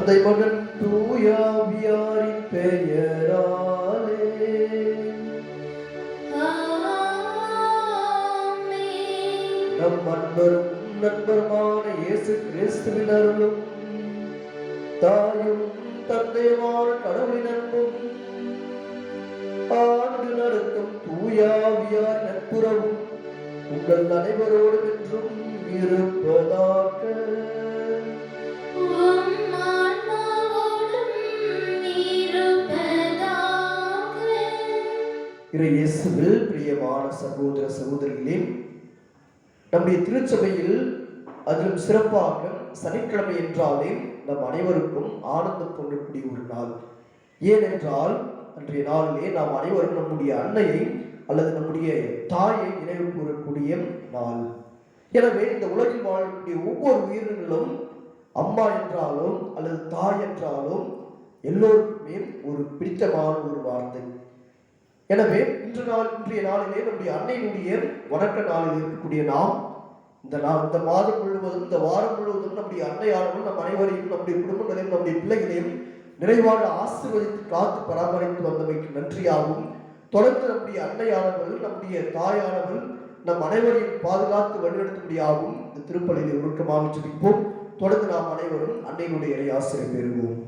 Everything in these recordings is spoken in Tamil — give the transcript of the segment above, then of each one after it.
தந்தை மகன் தூயாவியாரின் பெயராலே. நம் அன்பரும் நண்பருமான இயேசு கிறிஸ்துவின் அருளும் தாயும் தந்தையுமான கடவுளின் அன்பும் ஆண்டு நடத்தும் தூயாவியார் நட்புறவும் உங்கள் அனைவரோடும் என்றும் இருப்பதாக. இயேசுவில் பிரியமான சகோதர சகோதரிகளே, நம்முடைய திருச்சபையில் அதிலும் சிறப்பாக சனிக்கிழமை என்றாலே நம் அனைவருக்கும் ஆனந்தம் தோன்றக்கூடிய ஒரு நாள். ஏனென்றால் அன்றைய நாளிலே நாம் அனைவரும் நம்முடைய அன்னையை அல்லது நம்முடைய தாயை நினைவு கூறக்கூடிய நாள். எனவே இந்த உலகில் வாழக்கூடிய ஒவ்வொரு உயிரினங்களும் அம்மா என்றாலும் அல்லது தாய் என்றாலும் எல்லோருக்குமே ஒரு பிடித்தமான ஒரு வார்த்தை. எனவே இன்றைய நாளிலே நம்முடைய அன்னையினுடைய வணக்க நாளில் இருக்கக்கூடிய நாம் இந்த மாதம் முழுவதும் இந்த வாரம் முழுவதும் நம்முடைய அன்னையானவர்கள் நம் அனைவரையும் நம்முடைய குடும்பங்களையும் நம்முடைய பிள்ளைகளையும் நிறைவாக ஆசீர்வதித்து காத்து பராமரித்து வந்தமைக்கு நன்றியாகவும், தொடர்ந்து நம்முடைய அன்னையானவர்கள் நம்முடைய தாயானவர்கள் நம் அனைவரையும் பாதுகாத்து வழிநடத்தும்படியாகவும் இந்த திருப்பலியை உருக்கமாக ஜெபிப்போம். தொடர்ந்து நாம் அனைவரும் அன்னையினுடைய இறை ஆசிரியை பெறுவோம்.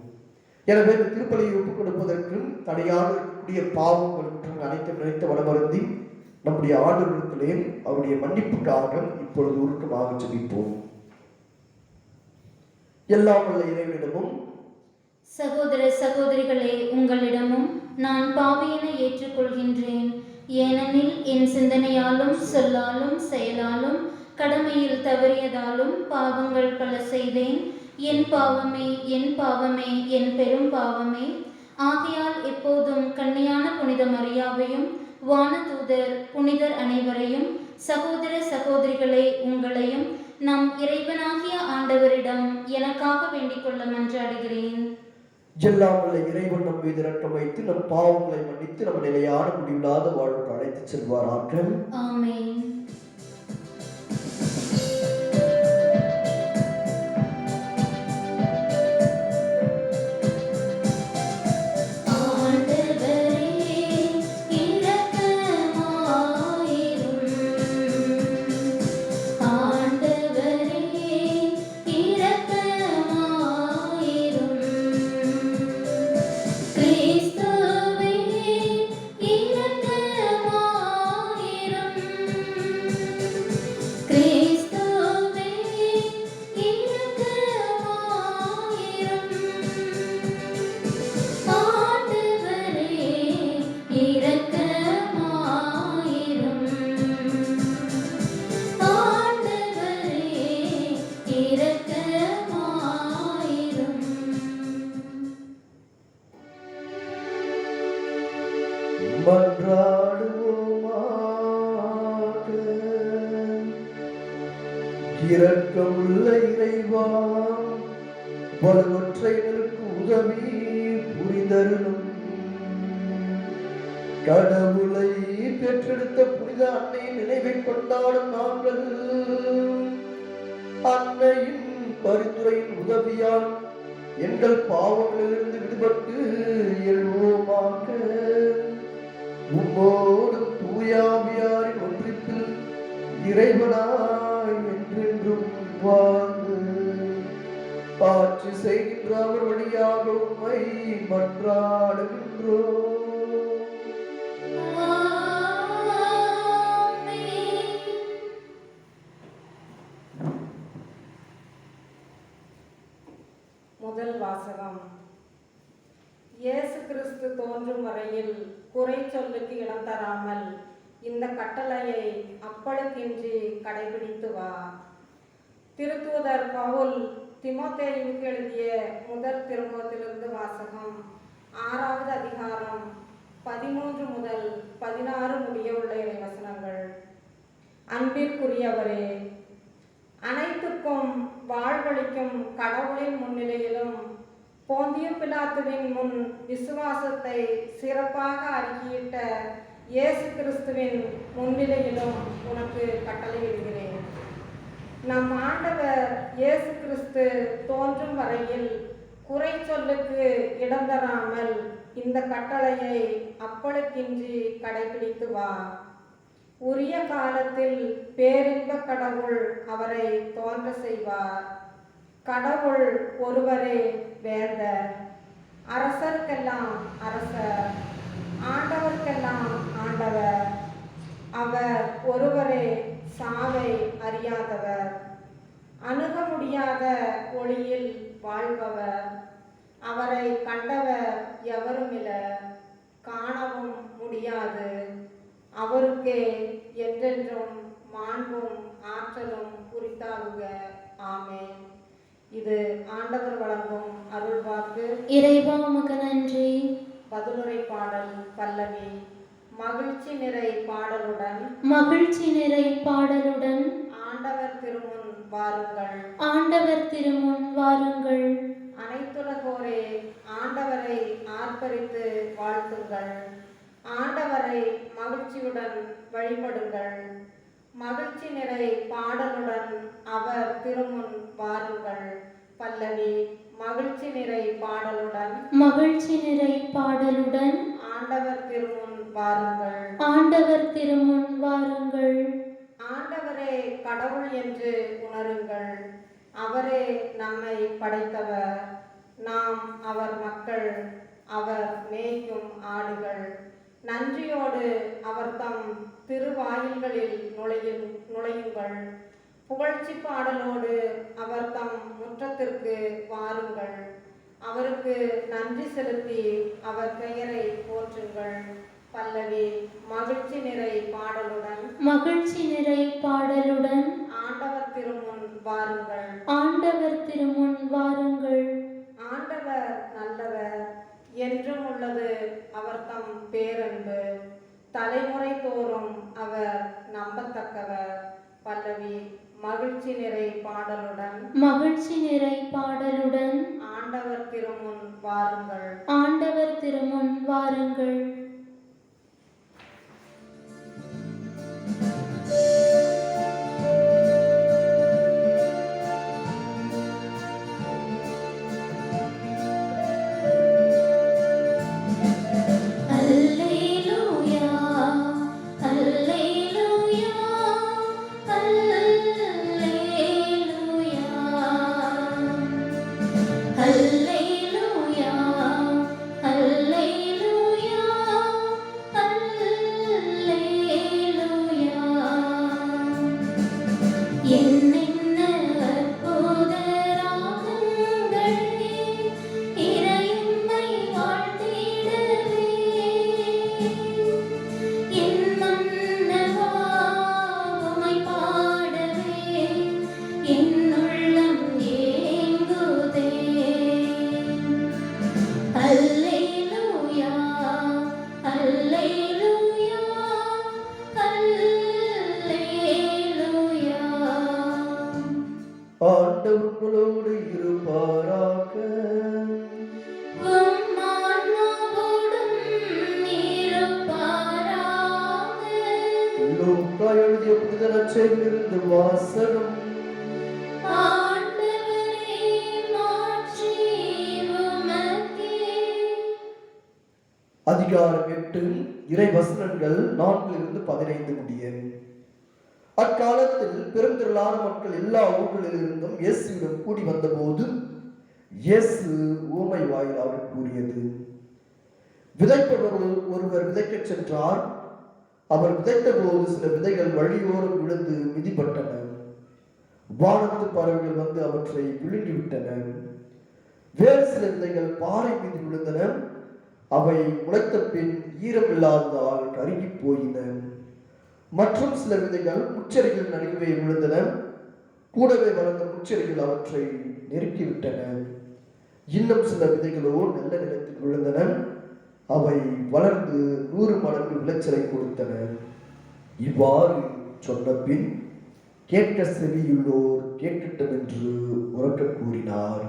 எனவே இந்த திருப்பலியை ஒப்புக் கொடுப்பதற்கும் தடையாக இருக்கக்கூடிய பாவங்கள் அனைத்தும் நினைத்து வளமருந்தி நம்முடைய ஆண்டவரிடத்திலே அவருடைய மன்னிப்புக்காக இப்பொழுது உருக்கமாக ஜெபிப்போம். எல்லாம் வல்ல இறைவனிடமும் சகோதர சகோதரிகளே, உங்களிடமும் நான் பாவியென ஏற்றுக்கொள்கின்றேன். ஏனெனில் என் சிந்தனையாலும் சொல்லாலும் செயலாலும் கடமையில் தவறியதாலும் பாவங்கள் பல செய்தேன். என் பாவமே, என் பாவமே, என் பெரும் பாவமே. ஆகையால் எப்போதும் கன்னியான புனித மரியாவையும் வானதூதர் புனிதர் அனைவரையும் சகோதர சகோதரிகளே உங்களையும் நம் இறைவனாகிய ஆண்டவரிடம் எனக்காக வேண்டிக் கொள்ள மன்றாடுகிறேன். எல்லாம் வல்ல இறைவன் நம் மீது இரக்கம் வைத்து நம் பாவங்களை மன்னித்து நம்ம நிலையான முடிவில்லாத வாழ்வுக்கு அழைத்து செல்வாராக. ஆமென். இரக்கமுள்ள இறைவா, பலவற்றைகளுக்கு உதவி புரிந்தருளும். கடவுளை பெற்றெடுத்த புனித அன்னையின் நினைவை கொண்டாடும் நாங்கள் அன்னையின் பரிந்துரையின் உதவியால் எங்கள் பாவங்களிலிருந்து விடுபட்டு எழுவோமாக. உம்மோடும் தூயாவியாரின் ஒன்றிப்பில் இறைவனாய் என்றென்றும் வாழ்ந்து ஆட்சி செய்கின்ற அவர் வழியாக உம்மை மன்றாடுகின்றோம். முதல் வாசகம். இயேசு கிறிஸ்து தோன்றும் வரையில் குறை சொல்லுக்கு இடம் தராமல் இந்த கட்டளையை அப்பளுக்கின்றி கடைபிடித்து வா. திருத்தூதர் பவுல் தீமோத்தேயுவுக்கு எழுதிய முதல் திருமுகத்திலிருந்து வாசகம். 6வது அதிகாரம் 13 முதல் 16 முடிய உள்ள இறைவசனங்கள். அன்பிற்குரியவரே, அனைத்துக்கும் வாழ்வளிக்கும் கடவுளின் முன்னிலையிலும் போந்திய பிலாத்துவின் முன் விசுவாசத்தை சிறப்பாக அறிக்கையிட்ட இயேசு கிறிஸ்துவின் முன்னிலையிலும் உனக்கு கட்டளையிடுகிறேன். நம் ஆண்டவர் இயேசு கிறிஸ்து தோன்றும் வரையில் குறை சொல்லுக்கு இடம் தராமல் இந்த கட்டளையை அப்பளுக்கின்றி கடைபிடித்து வா. உரிய காலத்தில் பேரின்ப கடவுள் அவரை தோன்ற செய்வார். கடவுள் ஒருவரே வேந்தர், அரசருக்கெல்லாம் அரசர், ஆண்டவர்க்கெல்லாம் ஆண்டவர். அவர் ஒருவரே சாவை அறியாதவர், அணுக முடியாத ஒளியில் வாழ்பவர். அவரை கண்டவர் எவருமிலர், காணவும் முடியாது. அவருக்கே என்றென்றும் மாண்பும் ஆற்றலும் உரித்தாகுக. ஆமென். இது ஆண்டவர் வழங்கும் அருள்வாக்கு. இறைவா உமக்கு நன்றி. பதிலுரை பாடல் பல்லவி. மகிழ்ச்சி நிறை பாடலுடன் மகிழ்ச்சி நிறை பாடலுடன் ஆண்டவர் திருமுன் வாருங்கள். ஆண்டவர் திருமுன் வாருங்கள். அனைத்துலகோரே ஆண்டவரை ஆர்ப்பரித்து வாழ்த்துங்கள். ஆண்டவரை மகிழ்ச்சியுடன் வழிபடுங்கள். மகிழ்ச்சி நிறை பாடலுடன் அவர் திருமுன் வாருங்கள். பல்லவி. மகிழ்ச்சி நிறை பாடலுடன் மகிழ்ச்சி நிறை பாடலுடன் ஆண்டவர் திருமுன் வாருங்கள். ஆண்டவர் திருமுன் வாருங்கள். ஆண்டவரே கடவுள் என்று உணருங்கள். அவரே நம்மை படைத்தவர், நாம் அவர் மக்கள், அவர் மேய்க்கும் ஆடுகள். நன்றியோடு அவர் தம் திருவாயில்களில் நுழையுங்கள். புகழ்ச்சி பாடலோடு அவர் தம் முற்றத்திற்கு வாருங்கள். அவருக்கு நன்றி செலுத்தி அவர் பெயரை போற்றுங்கள். பல்லவி. மகிழ்ச்சி நிறை பாடலுடன் மகிழ்ச்சி நிறை பாடலுடன் ஆண்டவர் திருமுன் வாருங்கள். ஆண்டவர் திருமுன் வாருங்கள். ஆண்டவர் நல்லவர், என்றும் உள்ளது அவர் தம் பேரன்பு. தலைமுறை தோறும் அவர் நம்பத்தக்கவர். பல்லவி. மகிழ்ச்சி நிறை பாடலுடன் மகிழ்ச்சி நிறை பாடலுடன் ஆண்டவர் திருமுன் வாருங்கள். ஆண்டவர் திருமுன் வாருங்கள். ஆண்டவர்களோடு இருப்பாராக. லூக்கா எழுதிய புனித நற்செய்தியிலிருந்து வாசகம். அதிகாரம் 8, இறை வசனங்கள் 4-15 முடிய. அக்காலத்தில் பெருந்திரளான மக்கள் எல்லா ஊர்களிலிருந்தும் இயேசுவிடம் கூடி வந்தபோது இயேசு ஊமை வாயிலாக கூறியது. விதைப்பவர் ஒருவர் விதைக்கச் சென்றார். அவர் விதைத்த போது சில விதைகள் வழியோரம் விழுந்து மிதிப்பட்டன. வானத்து பறவைகள் வந்து அவற்றை விழுங்கிவிட்டன. வேறு சில விதைகள் பாறை மீது விழுந்தன. அவை முளைத்த பின் ஈரம் இல்லாததால் கருகி போயின. மற்றும் சில விதைகள் முச்செடிகள் நடுவே விழுந்தன. கூடவே வளர்ந்த முச்செடிகள் அவற்றை நெருக்கிவிட்டன. இன்னும் சில விதைகளோ நல்ல நிலத்தில் விழுந்தன. அவை வளர்ந்து 100 மடங்கு விளைச்சலை கொடுத்தன. இவ்வாறு சொன்ன பின் கேட்க செவியுள்ளோர் கேட்கட்டும் என்று உரக்க கூறினார்.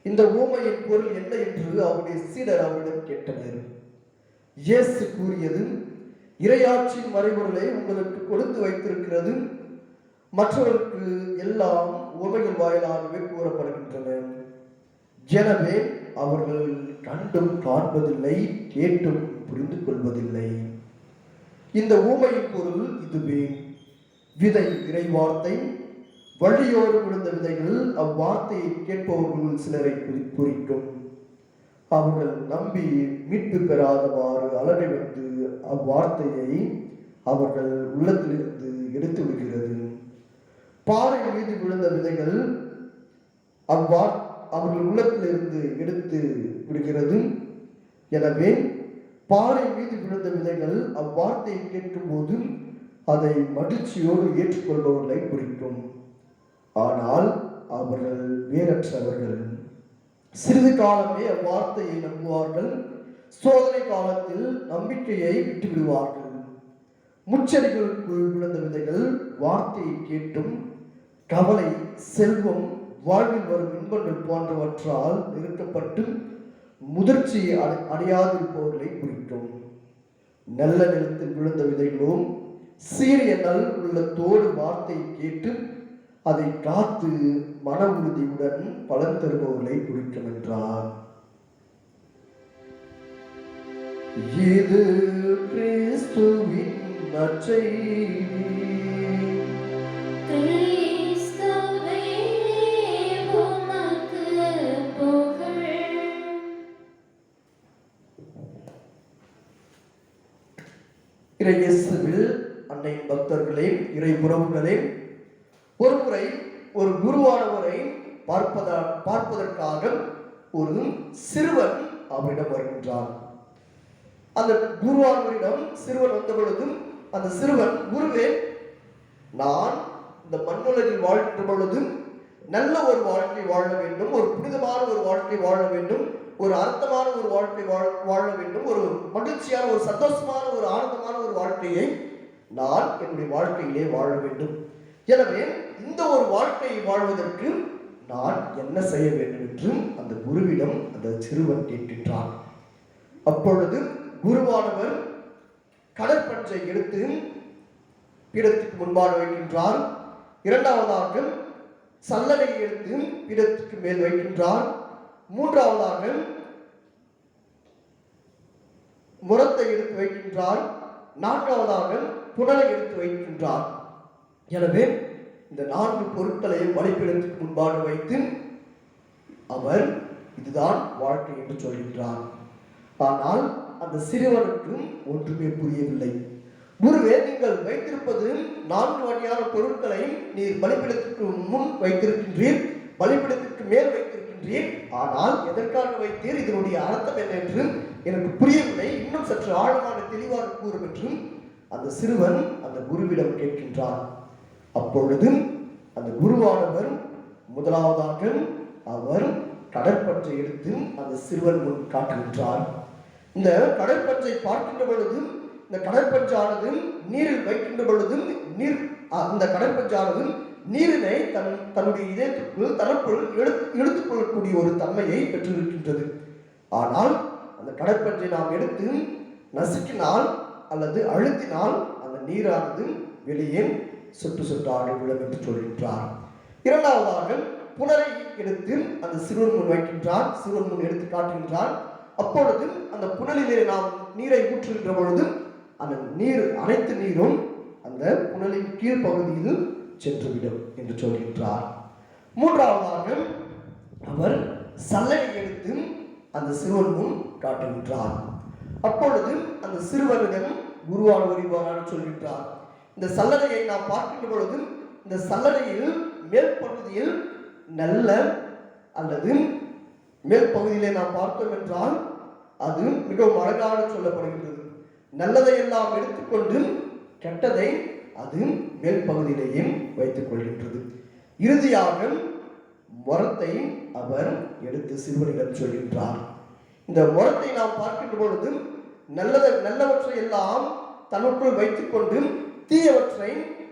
இந்த ஊமையின் பொருள் என்ன என்று அவருடைய சீடர் அவரிடம் கேட்டனர். இயேசு கூறியது, இறையாட்சியின் மறைபொருளை உங்களுக்கு கொடுத்து வைத்திருக்கிறது. மற்றவர்களுக்கு எல்லாம் உவமைகள் வாயிலாகவே கூறப்படுகின்றன. எனவே அவர்கள் கண்டும் காண்பதில்லை, கேட்டும் புரிந்து கொள்வதில்லை. இந்த ஊமையின் பொருள் இதுவே. விதை இறைவார்த்தை, வழியோடு விழுந்த விதைகள் அவ்வார்த்தையை கேட்பவர்கள் சிலரை குறிக்கும். அவர்கள் நம்பி மீட்பு பெறாதவாறு அலறி வந்து அவ்வார்த்தையை அவர்கள் உள்ளத்திலிருந்து எடுத்து விடுகிறது. பாறை மீது விழுந்த விதைகள் அவர்கள் உள்ளத்திலிருந்து எடுத்து விடுகிறது. எனவே பாறை மீது விழுந்த விதைகள் அவ்வார்த்தையை கேட்கும் போது அதை மகிழ்ச்சியோடு ஏற்றுக்கொள்பவர்களை குறிக்கும். ஆனால் அவர்கள் வேறற்றவர்கள். சிறிது காலமே அவ்வார்த்தையை நம்புவார்கள். சோதனை காலத்தில் நம்பிக்கையை விட்டு விடுவார்கள். முச்செடிகளுக்குள் விழுந்த விதைகள் வார்த்தையை கேட்டும் கவலை, செல்வம், வாழ்வில் வரும் இன்பங்கள் போன்றவற்றால் நிறுத்தப்பட்டு முதிர்ச்சியை அடையாதிருப்பவர்களை குறிக்கும். நல்ல நிலத்தில் விழுந்த விதைகளும் சீரிய நல் உள்ளத்தோடு வார்த்தையை கேட்டு அதை காத்து மன உறுதியுடன் பலன் தருபவர்களை குறிக்கும் என்றார். இது கிறிஸ்துவின் நற்செய்தி. இயேசுவில் அன்னையின் பக்தர்களே, இறை உறவுகளே, ஒருமுறை ஒரு குருவானவரை பார்ப்பதற்காக ஒரு சிறுவன் அவரிடம் வருகின்றான். அந்த குருவானவரிடம் சிறுவன் வந்த பொழுதும் அந்த சிறுவன், குருவே, நான் இந்த மண்ணுலகில் வாழ்கின்ற பொழுதும் நல்ல ஒரு வாழ்க்கை வாழ வேண்டும், ஒரு புனிதமான ஒரு வாழ்க்கை வாழ வேண்டும், ஒரு அர்த்தமான ஒரு வாழ்க்கை வாழ வேண்டும், ஒரு மகிழ்ச்சியான, ஒரு சந்தோஷமான, ஒரு ஆனந்தமான ஒரு வாழ்க்கையை நான் என்னுடைய வாழ்க்கையிலே வாழ வேண்டும். எனவே இந்த ஒரு வாழ்க்கையை வாழ்வதற்கு நான் என்ன செய்ய வேண்டும் என்று அந்த குருவிடம் அந்த சிறுவன் கேட்கின்றான். அப்பொழுது குருவானவர் கடற்பஞ்சை எடுத்து பீடத்துக்கு முன்பாக வைக்கின்றார். இரண்டாவதாக சல்லடையை எடுத்து பீடத்துக்கு மேல் வைக்கின்றார். மூன்றாவதாக முரத்தை எடுத்து வைக்கின்றார். நான்காவதாக புனலை எடுத்து வைக்கின்றார். எனவே இந்த 4 பொருட்களையும் பலிபீடத்துக்கு முன்பாக வைத்து அவர் இதுதான் வாழ்க்கை என்று சொல்கின்றார். ஆனால் அந்த சிறுவனுக்கு ஒன்றுமே புரியவில்லை. குருவே, நீங்கள் வைத்திருப்பது 4 வகையான பொருட்களை நீர் பலிபீடத்துக்கு முன் வைத்திருக்கின்றீர், பலிபீடத்திற்கு மேல் வைத்திருக்கின்றீர். ஆனால் எதற்காக வைத்தீர்? இதனுடைய அர்த்தம் என்ன என்று எனக்கு புரியவில்லை. இன்னும் சற்று ஆழமான தெளிவாக கூறும் என்றும் அந்த சிறுவன் அந்த குருவிடம் கேட்கின்றார். அப்பொழுது அந்த குருவானவர் முதலாவதாக அவர் கடற்பஞ்சை எடுத்து அந்த சிறுவன் முன் காட்டுகின்றார். இந்த கடற்பஞ்சை பார்க்கின்ற பொழுதும் இந்த கடற்பஞ்சானது நீரில் வைக்கின்ற பொழுதும் அந்த கடற்பஞ்சானது நீரினை தன்னுடைய இதயத்திற்குள் தனக்குள் எடுத்துக் கொள்ளக்கூடிய ஒரு தன்மையை பெற்றிருக்கின்றது. ஆனால் அந்த கடற்பஞ்சை நாம் எடுத்து நசுக்கினால் அல்லது அழுத்தினால் அந்த நீரானது வெளியே சொட்டு சொட்டாக விழும் என்று சொல்கின்றார். இரண்டாவதாக புனலை எடுத்து அந்த சிறுவன் முன் வைக்கின்றார். சிறுவன் முன் எடுத்து காட்டுகின்றார். அப்பொழுது அந்த புனலிலே நாம் நீரை ஊற்றுகின்ற பொழுது அந்த நீர், அனைத்து நீரும் அந்த புனலின் கீழ்ப்பகுதியில் சென்றுவிடும் என்று சொல்கின்றார். மூன்றாவதாக அவர் சல்லடை எடுத்து அந்த சிறுவன் முன் காட்டுகின்றார். அப்பொழுது அந்த சிறுவனிடம் குருவானவர் சொல்கின்றார், இந்த சல்லடையை நாம் பார்க்கின்ற பொழுது இந்த சல்லடையில் மேல் பகுதியில் நல்ல அல்லது மேல் பகுதியிலே நாம் பார்த்தோம் என்றால் அது மிகவும் அழகாக சொல்லப்படுகின்றது. நல்லதை எல்லாம் எடுத்துக்கொண்டு கெட்டதை அது மேல் பகுதியிலேயே வைத்துக் கொள்கின்றது. இறுதியாக முரத்தை அவர் எடுத்து சிறுவனிடம் சொல்கின்றார். இந்த முரத்தை நாம் பார்க்கின்ற பொழுது நல்லவற்றை எல்லாம் தன்னுக்குள் வைத்துக் கொண்டு தீயவற்றை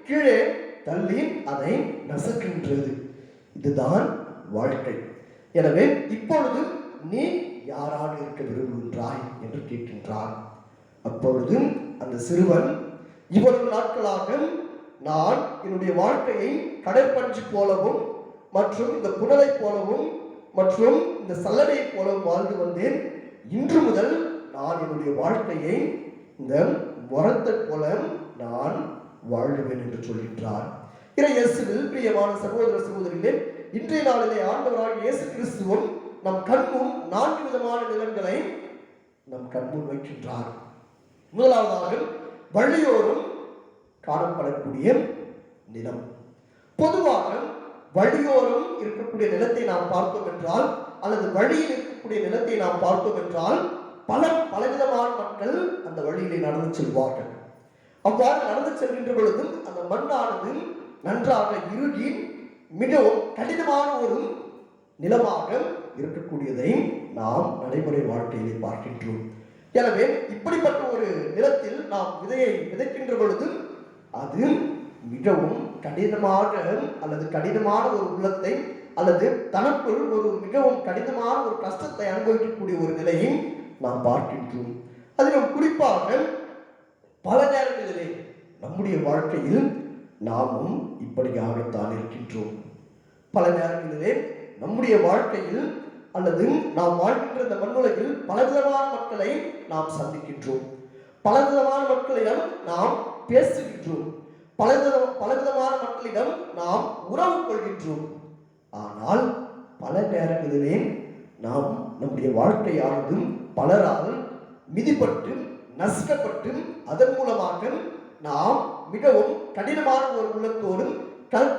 கீழே தள்ளி அதை நசுக்கின்றது. இதுதான் வாழ்க்கை. எனவே இப்பொழுது நீ யாராக இருக்க விரும்புகின்றாய் என்று கேட்கின்றார். அப்பொழுது அந்த சிறுவன், இவ்வளவு நாட்களாக நான் என்னுடைய வாழ்க்கையை கடற்பஞ்சு போலவும் மற்றும் இந்த புனலை போலவும் மற்றும் இந்த சல்லடையை போல வாழ்ந்து வந்தேன். இன்று முதல் நான் என்னுடைய வாழ்க்கையை இந்த மரத்தை போல நான் வாழ்வேன் என்று சொல்கின்றார். இயேசுவில் பிரியமான சகோதர சகோதரிகளே, இன்றைய நாளிலே ஆண்டவராகிய இயேசு கிறிஸ்துவும் நம் கண்முன் 4 விதமான நிலங்களை நம் கண்முன் வைக்கின்றார். முதலாவதாக வழியோரம் காணப்படக்கூடிய நிலம். பொதுவாக வழியோரம் இருக்கக்கூடிய நிலத்தை நாம் பார்த்தோம் என்றால், அல்லது வழியில் இருக்கக்கூடிய நிலத்தை நாம் பார்த்தோம் என்றால், பலவிதமான மக்கள் அந்த வழியிலே நடந்து செல்வார்கள். அவ்வாறு நடந்து செல்கின்ற பொழுதும் அந்த மண்ணானது நன்றாக இறுகி மிகவும் கடினமான ஒரு நிலமாக இருக்கக்கூடியதை நாம் நடைமுறை வாழ்க்கையிலே பார்க்கின்றோம். எனவே இப்படிப்பட்ட ஒரு நிலத்தில் நாம் விதையை விதைக்கின்ற பொழுது அது மிகவும் கடினமான ஒரு உள்ளத்தை, அல்லது தனக்குள் ஒரு மிகவும் கடினமான ஒரு கஷ்டத்தை அனுபவிக்கக்கூடிய ஒரு நிலையை நாம் பார்க்கின்றோம். அதிலும் குறிப்பாக பல நேரங்களிலே நம்முடைய வாழ்க்கையில் நாமும் இப்படியாகத்தான் இருக்கின்றோம். பல நேரங்களிலே நம்முடைய வாழ்க்கையில் அல்லது நாம் வாழ்கின்ற இந்த மண்ணுலகில் பலவிதமான மக்களை நாம் சந்திக்கின்றோம். பலவிதமான மக்களிடம் நாம் பேசுகின்றோம். பலவிதமான மக்களிடம் நாம் உறவு கொள்கின்றோம். ஆனால் பல நேரங்களிலே நாம் நம்முடைய வாழ்க்கையானது பலரால் மிதிப்பட்டு நசுக்கப்பட்டு அதன் மூலமாக நாம் மிகவும் கடினமான ஒரு உள்ளத்தோடு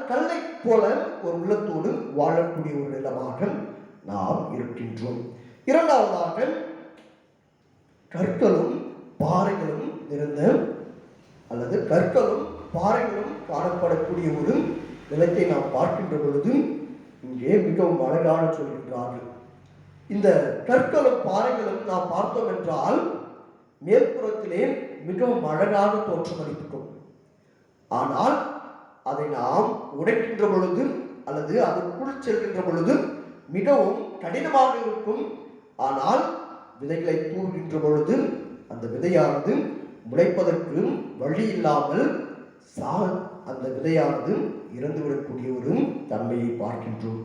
கல்லை போல ஒரு உள்ளத்தோடு வாழக்கூடிய ஒரு நிலமாக நாம் இருக்கின்றோம். இரண்டாவதாக கற்களும் பாறைகளும் நிறைந்த, அல்லது கற்களும் பாறைகளும் காணப்படக்கூடிய ஒரு நிலத்தை நாம் பார்க்கின்ற பொழுது இங்கே மிகவும் அழகாக சொல்கின்றார்கள். இந்த கற்களும் பாறைகளும் நாம் பார்த்தோம் என்றால் மேற்புறத்திலே மிகவும் அழகாக தோற்றமளிக்கும். ஆனால் அதை நாம் உடைக்கின்ற பொழுது, அல்லது அதற்குள் செல்கின்ற பொழுது மிகவும் கடினமாக இருக்கும். ஆனால் விதைகளை தூர்கின்ற பொழுது அந்த விதையானது முளைப்பதற்கு வழி இல்லாமல் அந்த விதையானது இறந்துவிடக்கூடிய ஒரு தன்மையை பார்க்கின்றோம்.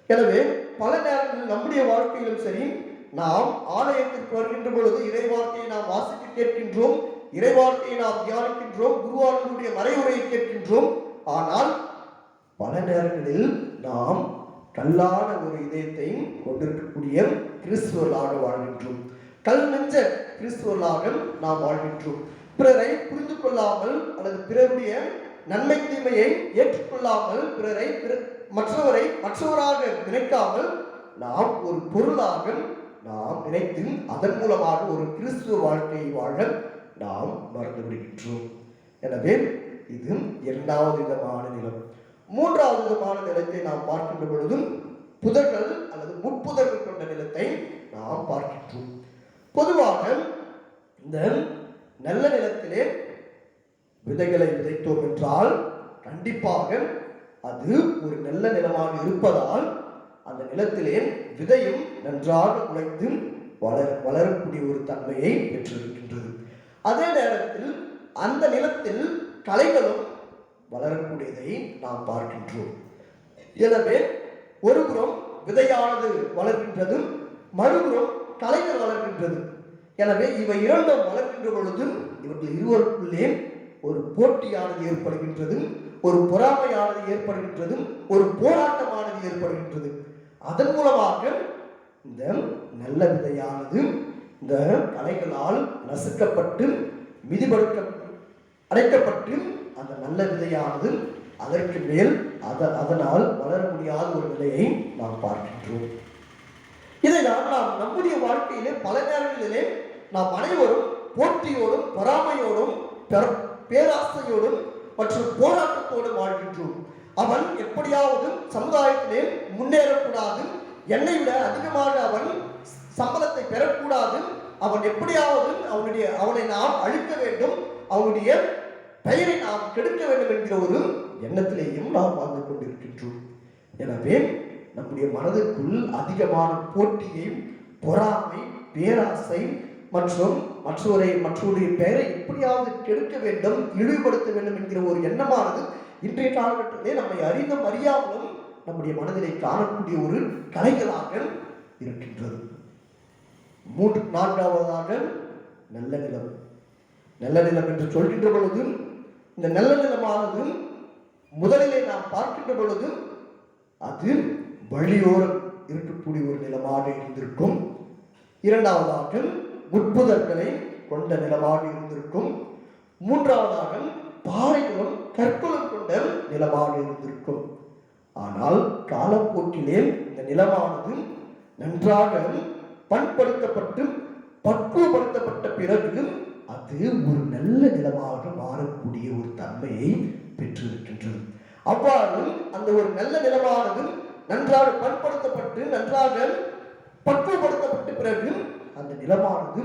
எனவே பல நேரங்களில் நம்முடைய வாழ்க்கையிலும் சரி, நாம் ஆலயத்திற்கு வருகின்ற பொழுது இறை வார்த்தையை நாம் வாசித்து கேட்கின்றோம், இறை வார்த்தையை நாம் தியானிக்கின்றோம், குருவானவருடைய மறைவுரையை கேட்கின்றோம். ஆனால் பல நேரங்களில் நாம் கல்லான ஒரு இதயத்தை கொண்டிருக்கக்கூடிய கிறிஸ்துவர்களாக வாழ்கின்றோம். கல் நெஞ்ச கிறிஸ்துவர்களாக நாம் வாழ்கின்றோம். பிறரை புரிந்து கொள்ளாமல், அல்லது பிறருடைய நன்மை தீமையை ஏற்றுக்கொள்ளாமல், மற்றவராக நினைக்காமல் நாம் ஒரு பொருளாக நாம் நினைத்து அதன் மூலமாக ஒரு கிறிஸ்துவ வாழ்க்கையை வாழ நாம் மறந்து விடுகின்றோம். எனவே இது இரண்டாவது விதமான நிலம். மூன்றாவது விதமான நிலத்தை நாம் பார்க்கின்ற பொழுதும் புதர்கள் அல்லது முட்புதர்கள் கொண்ட நிலத்தை நாம் பார்க்கின்றோம். பொதுவாக இந்த நல்ல நிலத்திலே விதைகளை விதைத்தோம் என்றால் கண்டிப்பாக அது ஒரு நல்ல நிலமாக இருப்பதால் அந்த நிலத்திலே விதையும் நன்றாக உழைத்து வளரக்கூடிய ஒரு தன்மையை பெற்றிருக்கின்றது. அதே நேரத்தில் அந்த நிலத்தில் களைகளும் வளரக்கூடியதை நாம் பார்க்கின்றோம். எனவே ஒருபுறம் விதையானது வளர்கின்றது, மறுபுறம் களைகள் வளர்கின்றது. எனவே இவை இரண்டும் வளர்கின்ற பொழுது இவர்கள் இருவருக்குள்ளே ஒரு போட்டியானது ஏற்படுகின்றது, ஒரு பொறாமையானது ஏற்படுகின்றது, ஒரு போராட்டமானது ஏற்படுகின்றது. அதன் மூலமாக இந்த நல்ல விதையானது இந்த களைகளால் நசுக்கப்பட்டு அடைக்கப்பட்டு அந்த நல்ல விதையானது அதற்கு மேல் அதனால் வளர முடியாத ஒரு நிலையை நாம் பார்க்கின்றோம். இதைதான் நாம் நம்முடைய வாழ்க்கையிலே பல நேரங்களிலே நாம் அனைவரும் போட்டியோடும் பொறாமையோடும் பேராசையோடும் மற்றும் போராட்டத்தோடும் வாழ்கின்றோம். அவன் எப்படியாவது சமுதாயத்திலே முன்னேறக்கூடாது, என்னை விட அதிகமாக அவன் சம்பளத்தை பெறக்கூடாது, அவன் எப்படியாவது அவனை நாம் அழிக்க வேண்டும், அவனுடைய பெயரை நாம் கெடுக்க வேண்டும் என்கிற ஒரு எண்ணத்திலேயும் நாம் வாழ்ந்து கொண்டிருக்கின்றோம். எனவே நம்முடைய மனதிற்குள் அதிகமான போட்டியை, பொறாமை, பேராசை மற்றும் மற்றவருடைய பெயரை எப்படியாவது கெடுக்க வேண்டும், இழிவுபடுத்த வேண்டும் என்கிற ஒரு எண்ணமானது இன்றைய காலகட்டத்திலே நம்மை அறிந்தும் அறியாமலும் நம்முடைய மனதிலே காணக்கூடிய ஒரு கலைகளாக இருக்கின்றது. நான்காவதாக நல்ல நிலம். நல்ல நிலம் என்று சொல்கின்ற பொழுது இந்த நல்ல நிலமானது முதலிலே நாம் பார்க்கின்ற பொழுது அது வழியோரம் இருக்கக்கூடிய ஒரு நிலமாக இருந்திருக்கும். இரண்டாவதாக முட்புதர்களை கொண்ட நிலமாக இருந்திருக்கும். மூன்றாவதாக பாறைகளும் கற்களும் கொண்ட நிலமாக இருந்திருக்கும். ஆனால் காலப்போக்கிலே இந்த நிலமானது நன்றாக பண்படுத்தப்பட்டு பக்குவப்படுத்தப்பட்ட பிறகு அது ஒரு நல்ல நிலமாக மாறக்கூடிய ஒரு தன்மையை பெற்றிருக்கின்றது. அவ்வாறு அந்த ஒரு நல்ல நிலமானது நன்றாக பண்படுத்தப்பட்டு நன்றாக பக்குவப்படுத்தப்பட்ட பிறகு அந்த நிலமானது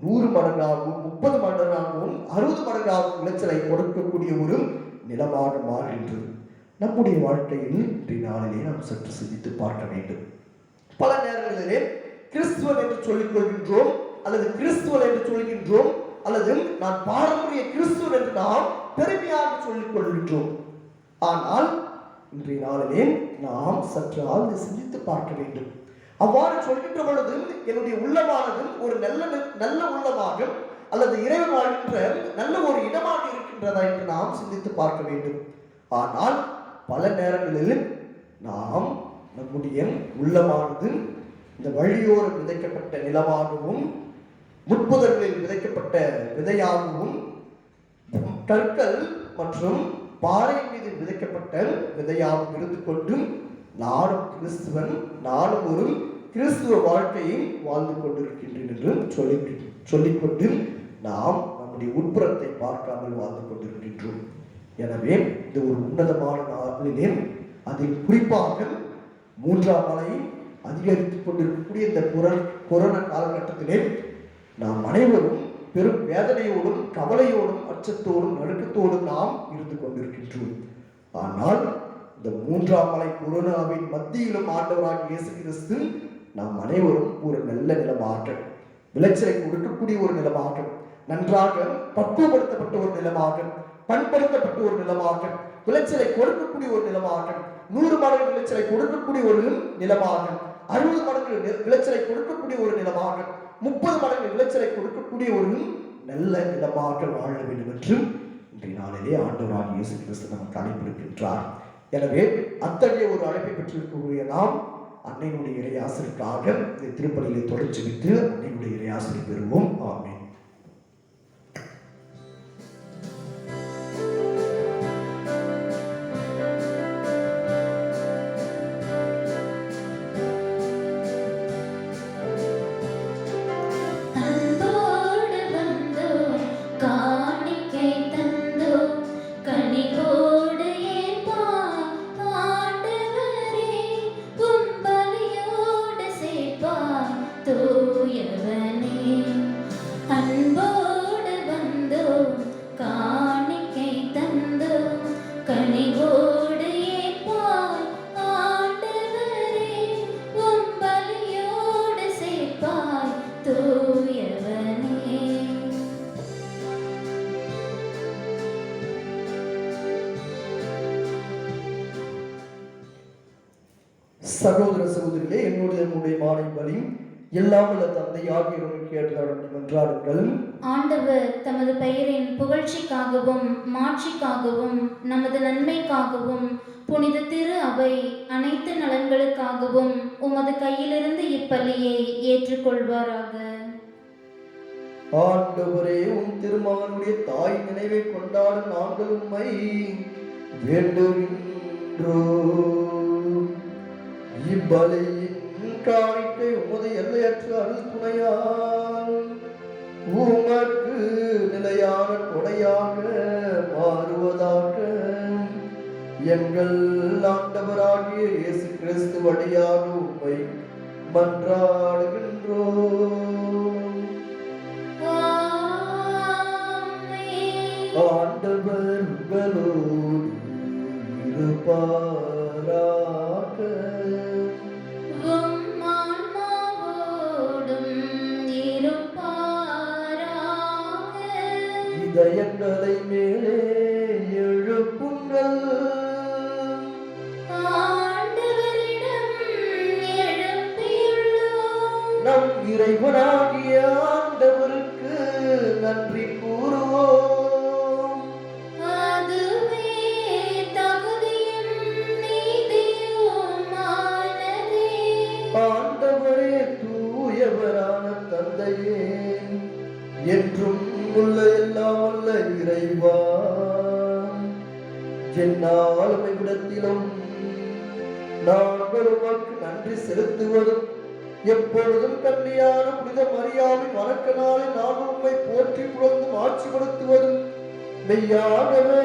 100 மடங்காகவும் 30 மடங்காகவும் 60 மடங்காகவும் விளைச்சலை கொடுக்கக்கூடிய ஒரு நிலமாக மாறுகின்றது. நம்முடைய வாழ்க்கையில் இன்றைய நாளிலே நாம் சற்று சிந்தித்து பார்க்க வேண்டும். பல நேரங்களிலே கிறிஸ்துவன் என்று சொல்லிக் கொள்கின்றோம், அல்லது கிறிஸ்துவன் என்று சொல்கின்றோம், அல்லது நான் பாரம்பரிய கிறிஸ்துவன் என்று நாம் பெருமையாக சொல்லிக் கொள்கின்றோம். ஆனால் இன்றைய நாளிலே நாம் சற்று ஆழ்ந்து சிந்தித்து பார்க்க வேண்டும். அவ்வாறு சொல்கின்ற பொழுது என்னுடைய உள்ளமானது ஒரு நல்ல உள்ளமாக அல்லது இறைவன் வாழ்கின்ற நல்ல ஒரு இடமாக இருக்கின்றதா என்று நாம் சிந்தித்து பார்க்க வேண்டும். ஆனால் பல நேரங்களில் நாம் நம்முடைய உள்ளமானது இந்த வழியோரம் விதைக்கப்பட்ட நிலமாகவும் முட்புதர்களில் விதைக்கப்பட்ட விதையாகவும் கற்கள் மற்றும் பாறை மீது விதைக்கப்பட்ட விதையாகவும் இருந்து கொண்டும் நானும் கிறிஸ்துவன், நானும் ஒரு கிறிஸ்துவ வாழ்க்கையை வாழ்ந்து கொண்டிருக்கின்றேன் என்று சொல்லிக்கொண்டு நாம் நம்முடைய உட்புறத்தை பார்க்காமல் வாழ்ந்து கொண்டிருக்கின்றோம். எனவே இது ஒரு உன்னதமான நாளிலே, அதில் குறிப்பாக 3ஆம் மலை அதிகரித்துக் கொண்டிருக்கக்கூடிய இந்த கொரோனா காலகட்டத்திலே நாம் அனைவரும் பெரும் வேதனையோடும் கவலையோடும் அச்சத்தோடும் நடுக்கத்தோடும் நாம் இருந்து கொண்டிருக்கின்றோம். ஆனால் இந்த 3ஆம் மலை கொரோனாவின் மத்தியிலும் ஆண்டவராகிய இயேசு கிறிஸ்து நாம் அனைவரும் ஒரு நல்ல நிலமாக, விளைச்சலை கொடுக்கக்கூடிய ஒரு நிலமாக, நன்றாக பக்குவப்படுத்தப்பட்ட ஒரு நிலமாக, பண்படுத்தப்பட்ட ஒரு நிலமாக, விளைச்சலை கொடுக்கக்கூடிய ஒரு நிலமாக, 100 மடங்கு விளைச்சலை கொடுக்கக்கூடிய ஒரு நிலமாக, 60 மடங்கு விளைச்சலை கொடுக்கக்கூடிய ஒரு நிலமாக, 30 மடங்கு விளைச்சலை கொடுக்கக்கூடிய ஒரு நல்ல நிலமாக வாழ வேண்டும் என்று இன்றைய நாளிலே ஆண்டவராகிய இயேசு கிறிஸ்து நமக்கு அழைப்பிருக்கின்றார். எனவே அத்தகைய ஒரு அழைப்பை பெற்றிருக்கக்கூடிய நாம் அன்னையினுடைய இறையாசிரிக்காக இந்த திருப்பலியிலே தொடர்ச்சி விட்டு அன்னையினுடைய இறையாசிரி பெறுவோம். ஆமென். சகோதர சகோதரிகளே, என்னுடைய மாலை பலி எல்லாம் உள்ள தந்தையாகிய கேட்டு மன்றாடுங்கள். ஆண்டவர் தமது பெயரின் புகழ்ச்சிக்காகவும் மாட்சிக்காகவும் நமது நன்மைக்காகவும் புனித திரு அவை அனைத்து நலன்களுக்காகவும் உமது கையிலிருந்து இப்பலியை ஏற்றுக்கொள்வாராக. ஆண்டவரே, உம் திருமகனுடைய தாய் நினைவை கொண்டாட நாங்கள் உம்மை வேண்டுகின்றோம். இப்பலியின் காணிக்கை உமது எல்லையற்ற அருள் துணையால் உமக்கு நிலையான கொடையாக மாறுவதாக எங்கள் ஆண்டவராகிய இயேசு கிறிஸ்து வழியாக உம்மை மன்றாடுகின்றோம். ஆண்டவர் உங்களோடு இருப்பாராக. இதயங்களை மேலே எழுப்புங்கள். இறைவனாகிய ஆண்டவருக்கு நன்றி கூறுவோம். அதுவே தகுதியும் நீதியுமானதே. ஆண்டவரே, தூயவரான தந்தையே, என்றும் உள்ள எல்லாம் வல்ல இறைவா, என்னாலும் இவ்விடத்திலும் நாங்கள் உமக்கு நன்றி செலுத்துவதும் எப்பொழுதும் கன்னியான புனித மரியாவின் வணக்க நாளில் நாங்கள் உம்மை போற்றி புகழ்ந்து ஆட்சிப்படுத்துவதும் மெய்யாகவே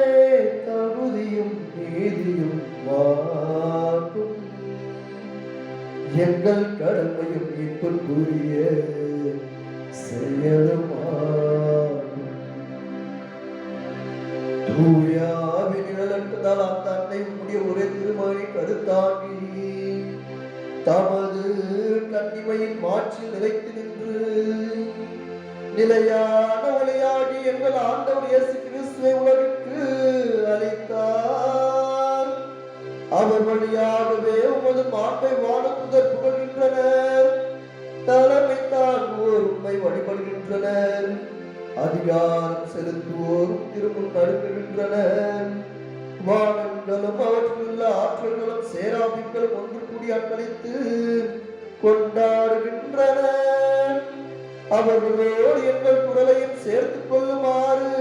தகுதியும் நீதியும் ஆகும். எங்கள் கடமையும் மீட்புக்குரிய செயலுமாகும். தூய ஆவியின் நிழலிட்டதால் அந்த அன்னை உம்முடைய ஒரே திருமகனை கருத்தாகி தமது கன்னிமையின் மாட்சியில் நிலைத்து நின்று நிலையான ஒளியாகி எங்கள் ஆண்டவர் இயேசு கிறிஸ்துவை உலகிற்கு அளித்தார். அவர் வழியாகவே உமது மாண்பை வானதூதர் புகழ்கின்றனர். தலைமை தாங்குவோர் உம்மை வழிபடுகின்றனர். அதிகாரம் செலுத்துவோரும் திருமுன் நடுங்குகின்றனர். வானங்களும் அவற்றிலுள்ள ஆற்றல்களும் சேராபிங்களும் ஒன்று கூடி அக்களித்து கொண்டாடுகின்றனர். அவர்களோடு எங்கள் குரலையும் சேர்த்துக் கொள்ளுமாறு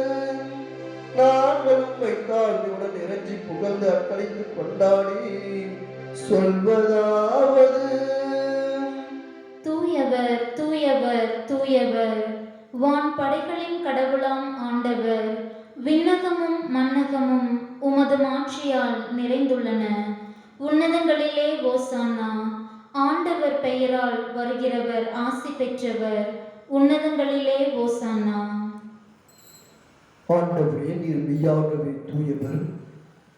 நாங்கள் உம்மை தாழ்மையுடன் இறைஞ்சி புகழ்ந்து அக்களித்து கொண்டாடி சொல்வதாவது: தூயவர் தூயவர் தூயவர், வான் படைகளின் கடவுளாம் ஆண்டவர். விண்ணகமும் மண்ணகமும் உமது மாட்சியால் நிறைந்துள்ளன. உன்னதங்களிலே ஓசானா. ஆண்டவர் பெயரால் வருகிறவர் ஆசி பெற்றவர். உன்னதங்களிலே ஓசானா. ஆண்டவரே, நீர் மெய்யாகவே தூயவர்,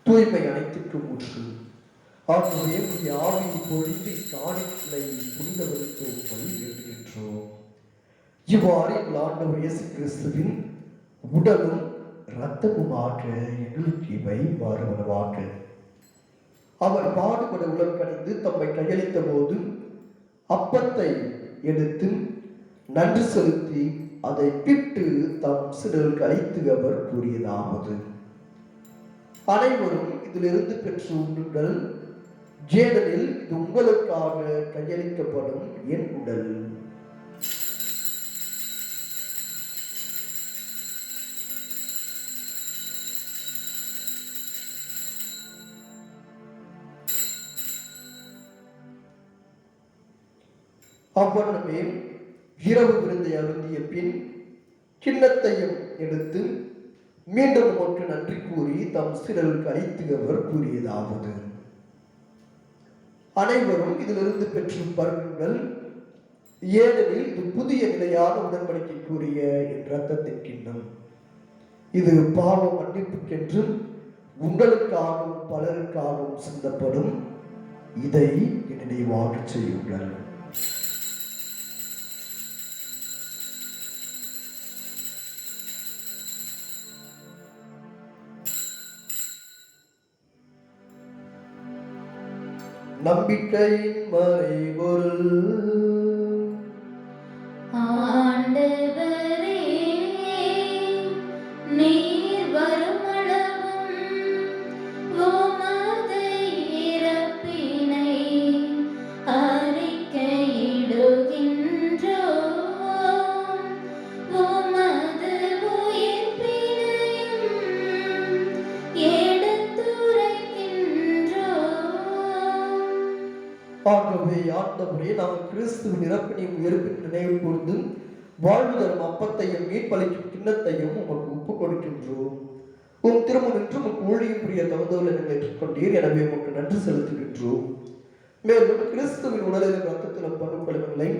தூய்மை அனைத்துக்கும் ஊற்று. ஆகவே உடைய ஆவியை பொழிந்து காணிகளை புனிதவருக்கு வழி வேண்டுகின்றோம். இவ்வாறு எங்கள் ஆண்டவர் இயேசு கிறிஸ்துவின் உடலும் இரத்தமுமாக எங்களுக்கு இவை மாறுவனவாக. அவர் பாடுபட உடல் கணிந்து தம்மை கையளித்த போது அப்பத்தை எடுத்து நன்றி செலுத்தி அதை பிட்டு தம் சிலருக்கு அளித்து அவர் கூறியதாவது: அனைவரும் இதிலிருந்து பெற்று உண்ணுங்கள், ஏனெனில் இது உங்களுக்காக கையளிக்கப்படும் என் உடல். அவ்வண்ணமே இரவு விருந்தை அருந்திய பின் கிண்ணத்தையும் எடுத்து மீண்டும் உமக்கு நன்றி கூறி தம் சிலருக்கு அளித்து அவர் கூறியதாவது: அனைவரும் இதிலிருந்து பெற்று பருகுங்கள், ஏனெனில் இது புதிய நிலையான உடன்படிக்கைக்குரிய என் இரத்தத்தின் கிண்ணம். இது பாவ மன்னிப்புக்கென்றும் உங்களுக்காகவும் பலருக்காகவும் சிந்தப்படும். இதை என் நினைவாக செய்யுங்கள். நம்பிக்கையின் மறைபொருள். ஆண்டவரே, நீர் வருமளவும் உமது இறப்பினை அறிக்கையிடுகின்றோம். உமது உயிர்ப்பினையும் ஆகவே ஆண்டவரே, நாங்கள் கிறிஸ்துவின் இறப்பினையும் உயிர்ப்பின் நினைவு கூர்ந்து வாழ்வு தரும் அப்பத்தையும் மீட்பளிக்கும் கிண்ணத்தையும் உமக்கு ஒப்புக் கொடுக்கின்றோம். உம் திருமுன் நின்று உமக்கு ஊழியம் புரிய தகுந்தவர்களை நீங்கள் ஏற்றுக்கொண்டீர். எனவே உமக்கு நன்றி செலுத்துகின்றோம். மேலும் கிறிஸ்துவின் உடலிலும் ரத்தத்திலும் பணுக்களை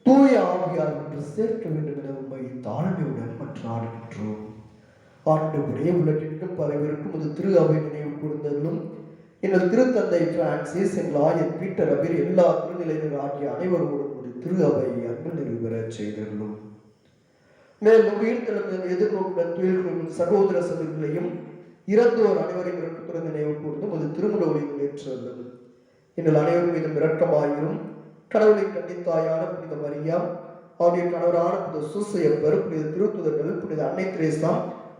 தூய ஆவியார் என்று சேர்க்க வேண்டும் என உண்மை தாழ்மையுடன் மன்றாடுகின்றோம். ஆண்டவரே, உலகிற்கும் பலவிற்கும் அது திரு அவை நினைவு கூர்ந்தலும் எங்கள் திருத்தந்தை பிரான்சிஸ், எங்கள் ஆயர் பீட்டர் அபிர், எல்லா திருநிலையினர் ஆகிய அனைவரோடும் ஒரு திரு அவை அன்பு நிறைவேற செய்தலும். மேலும் உயிர்த்தெழுந்த எதிர்நோக்குடன் துயில்களும் சகோதர சகோதரிகளையும் இறந்தோர் அனைவரையும் இரக்கத்துடன் நினைவு கூர்ந்தும் அது திருமுட ஒளியில் ஏற்றுள்ளது. எங்கள் அனைவரும் மீதும் இரக்கமாயிரும். கடவுளின் கன்னித்தாயான புனித மரியா, அவருடைய கணவரான புனித சூசையப்பர், புனித திருத்துதர்கள், புனித அன்னை தெரேசா,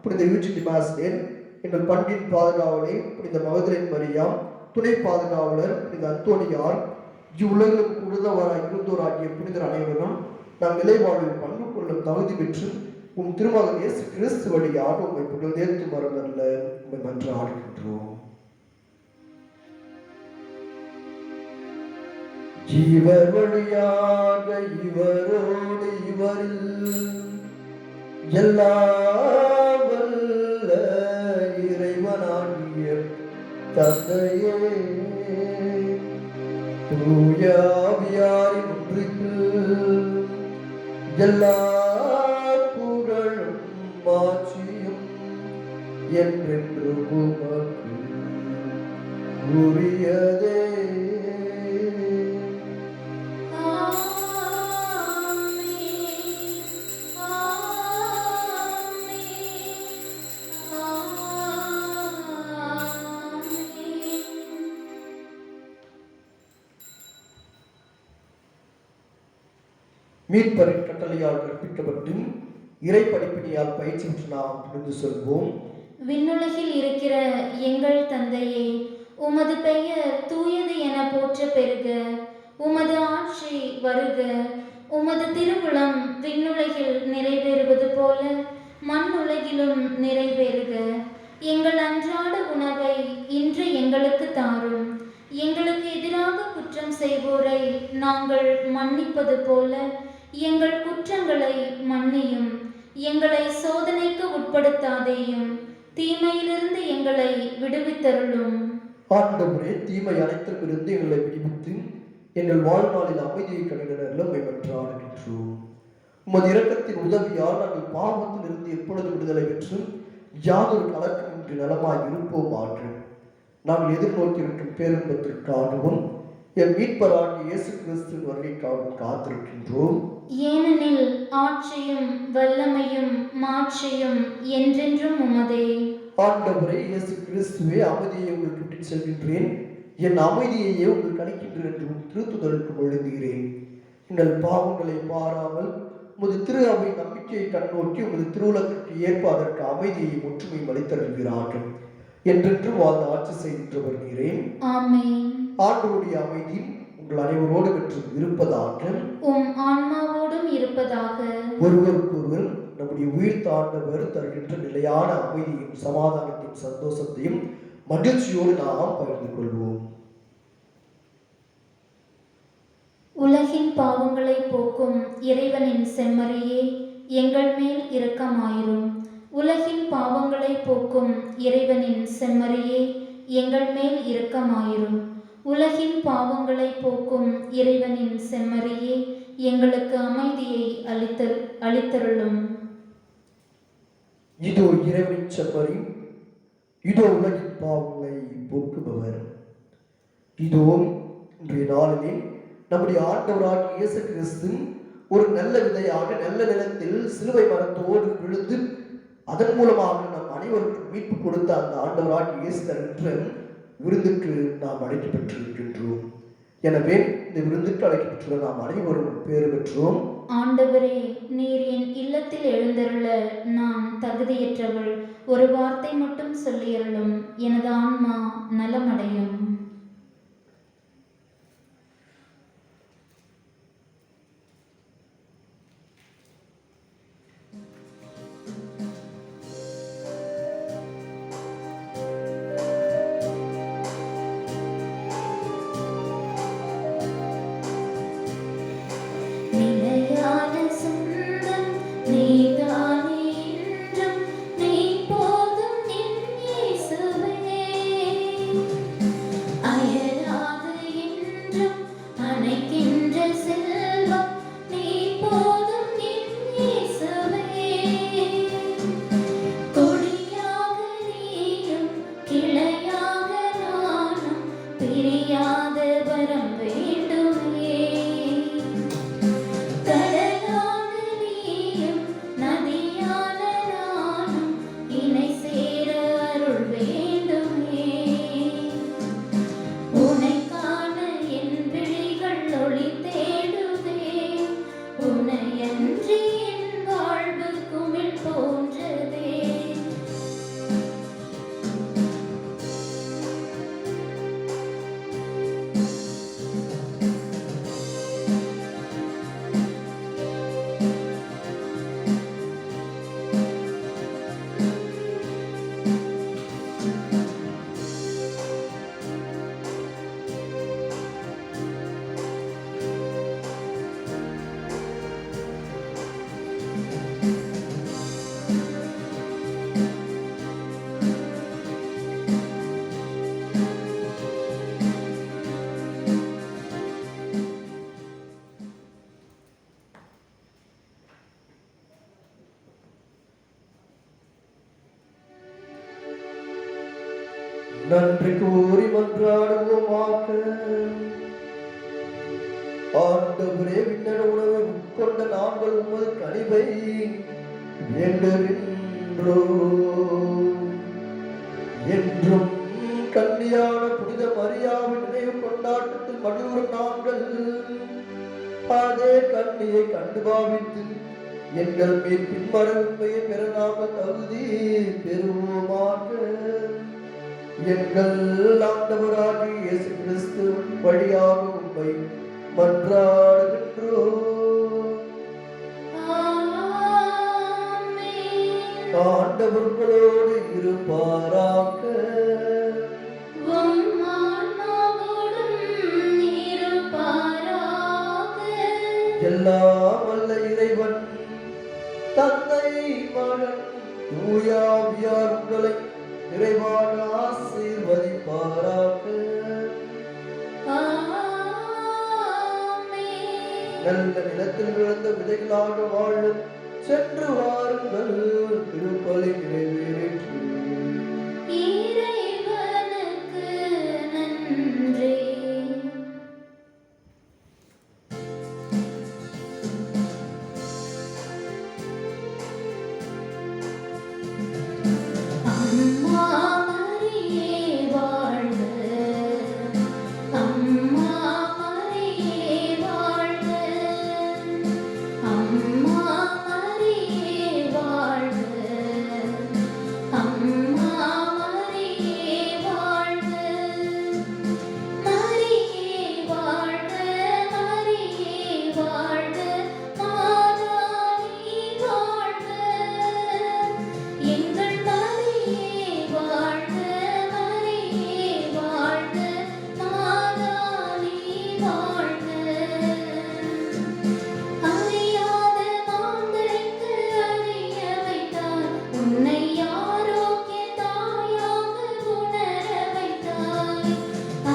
புனித யூஜி மாஸ்டேன், எங்கள் பண்டின் பாதுகாவலே புனித மகதலின் மரியாம், துணை பாதுகாவலர் புனித அந்தோனியார், இவ்வுலகிலும் உழுதவராய் இருந்தோராகிய புனிதர் அனைவரும் நாம் நிலைவாழ்வில் பங்கு கொள்ளும் தகுதி பெற்று உம் திருமகன் இயேசு கிறிஸ்து வழியாக உம்மை புகழ்ந்தேத்து மரமல்ல உம்மை மன்றாடுகின்றோம். இவர் வழியாக இவரோடு இவரில் எல்லாம் வல்ல இறைவனாகிய தந்தையே, தூய ஆவியாரின் ஒன்றுக்கு எல்லா புகழும் மாட்சியும் என்றென்று உமக்கு உரியதே. மீட்பரின் கட்டளையால் கற்பிக்கப்பட்டு இறை படிப்பினியால் பயிற்சி பெற்று நாம் புரிந்து சொல்வோம். விண்ணுலகில் இருக்கிற எங்கள் தந்தையே, உமது பெயர் தூயது என போற்ற பெறுக. உமது ஆட்சி வருக. உமது திருவுளம் விண்ணுலகில் நிறைவேறுவது போல மண்ணுலகிலும் நிறைவேறுக. எங்கள் அன்றாட உணவை இன்று எங்களுக்கு தாரும். எங்களுக்கு எதிராக குற்றம் செய்வோரை நாங்கள் மன்னிப்பது போல எங்கள் குற்றங்களை மன்னியும். எங்களை சோதனைக்கு உட்படுத்தாதேயும், தீமையிலிருந்து எங்களை விடுவித்தருளும். ஆண்டவரே, தீமை அனைத்திலிருந்து எங்களை விடுவித்து எங்கள் வாழ்நாளில் அமைதியை கணிதர்கள் உம்மை மன்றாடுகின்றோம். உமது இரக்கத்தின் உதவியால் நாங்கள் பாவத்திலிருந்து எப்பொழுது விடுதலை பெற்று யாதொரு கலக்கமின்றி நலமாய் இருப்போம். ஆற்று நாங்கள் எதிர்நோக்கியிருக்கும் பேரின்பத்திற்காகவும் என் மீட்பராகிய இயேசு கிறிஸ்துவின் வருகைக்காகவும் காத்திருக்கின்றோம். ஏனெனில் ஆட்சியும் வல்லமையும் மாட்சியும் என்றென்றும் உமதே. ஆண்டவரே இயேசு கிறிஸ்துவே, அமைதியை உங்களுக்கு விட்டுச் செல்கின்றேன், என் அமைதியையே உங்களுக்கு அளிக்கின்றேன் என்று திருத்துதலுக்கு எழுதுகிறேன். எங்கள் பாவங்களை பாராமல் உமது திரு அவை நம்பிக்கையை கண்ணோக்கி உமது திருவுலகிற்கு ஏற்ப அதற்கு அமைதியை ஒற்றுமையும் அளித்தருள்கிறார்கள். என்றென்றும் வாழ்ந்து ஆட்சி செய்கின்ற வருகிறேன். ஆமென். ஆண்டவருடைய அமைதி உங்கள் அனைவரோடு பெற்று இருப்பதாக, உம் ஆன்மாவோடும் இருப்பதாக. ஒருவருக்கொருவர் நம்முடைய உயிர் தாண்டவர் தருகின்ற நிலையான அமைதியும் சமாதானத்தையும் சந்தோஷத்தையும் மகிழ்ச்சியோடு நாம் பகிர்ந்து கொள்வோம். உலகின் பாவங்களை போக்கும் இறைவனின் செம்மறியே, எங்கள் மேல் இரக்கமாயிரும். உலகின் பாவங்களை போக்கும் இறைவனின் செம்மறியே, எங்கள் மேல் இரக்கமாயிரும். உலகின் பாவங்களை போக்கும் இறைவனின் செம்மறியே, எங்களுக்கு அமைதியை அளித்தருளும். இதோ இறைவனின் செம்மறி, இதோ உலகின் பாவங்களை போக்குபவர். இதோ இன்றைய நாளிலே நம்முடைய ஆண்டவராகிய இயேசு கிறிஸ்து ஒரு நல்ல விதையாக நல்ல நிலத்தில் சிலுவை மரத்தோடு விழுந்து அதன் மூலமாக நம் அனைவருக்கும் மீட்பு கொடுத்த அந்த ஆண்டவராகிய இயேசு தருகின்ற விருந்துக்கு நாம் அழைக்க பெற்றிருக்கின்றோம். எனவே இந்த விருந்துக்கு அழைக்கப்பட்டுள்ள நாம் அனைவரும் பேறு பெற்றோம். ஆண்டவரே, நீர் என் இல்லத்தில் எழுந்தருள நான் தகுதியற்றவள். ஒரு வார்த்தை மட்டும் சொல்லியருளும், எனது ஆன்மா நலமடையும். நன்றி கூறி மன்றாடுவோமாக. ஆண்டவரே, விண்ணக உணவை உட்கொண்ட நாங்கள் உமது கனிவை வேண்டுகின்றோம். என்றும் கன்னியான புனித மரியாவின் நினைவு கொண்டாட்டத்தில் மகிழ்வுறும் நாங்கள் அதே கண்ணியை கண்டு பாவித்து எங்கள் மேல் பின்மர உண்மையை பெற நாங்கள் தகுதி பெறுவோமாக. எங்கள் ஆண்டவராகிய இயேசு கிறிஸ்து வழியாக உண்மை மன்றாடுகின்றோம். ஆண்டவர்களோடு இருப்பாராக. எல்லாம் வல்ல இறைவன் தந்தை, மகன், தூய ஆவியார் உங்களை நிறைவாக ஆசீர்வதிப்பாராக. நல்ல நிலத்தில் விழுந்த விதைகளாக வாழ சென்று வாருங்கள். திருப்பலி நிறைவேற்றி இறைவனுக்கு நன்றி. அம்மா மரியே வாழ்க, அம்மா மரியே வாழ்க, அம்மா மரியே வாழ்க, அம்மா மரியே வாழ்க, மரியே வாழ்க, மரியே வாழ்க, மாதா நீ வாழ்க, எங்கள் மரியே வாழ்க, மரியே வாழ்க, மாதா நீ வாழ்க. அறியாத மாந்தருக்கு அறிய வைத்தாய், உன்னை ஆரோக்கிய தாயாக உணர வைத்தாய்.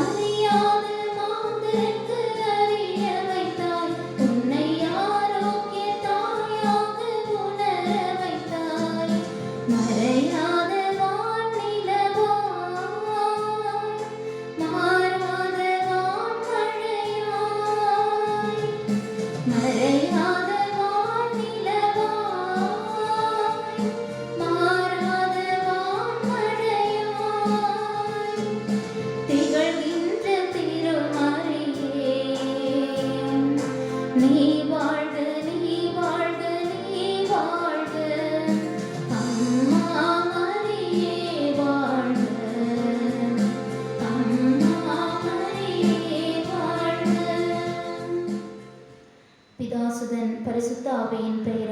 அறியாத மாந்தருக்கு அறிய வைத்தாய், உன்னை ஆரோக்கிய தாயாக உணர வைத்தாய். மறையாத வானிலவாய், மாறாத வான்மழையாய், மறையாத வானிலவாய், மாறாத வான்மழையாய், திகழ்கின்ற திருமரியே நீ வாழ்க, நீ வாழ்க, நீ வாழ்க. அம்மா மரியே வாழ்க, அம்மா மரியே வாழ்க. பிதாசுதன் பரிசுத்த ஆவியின் பெயரால்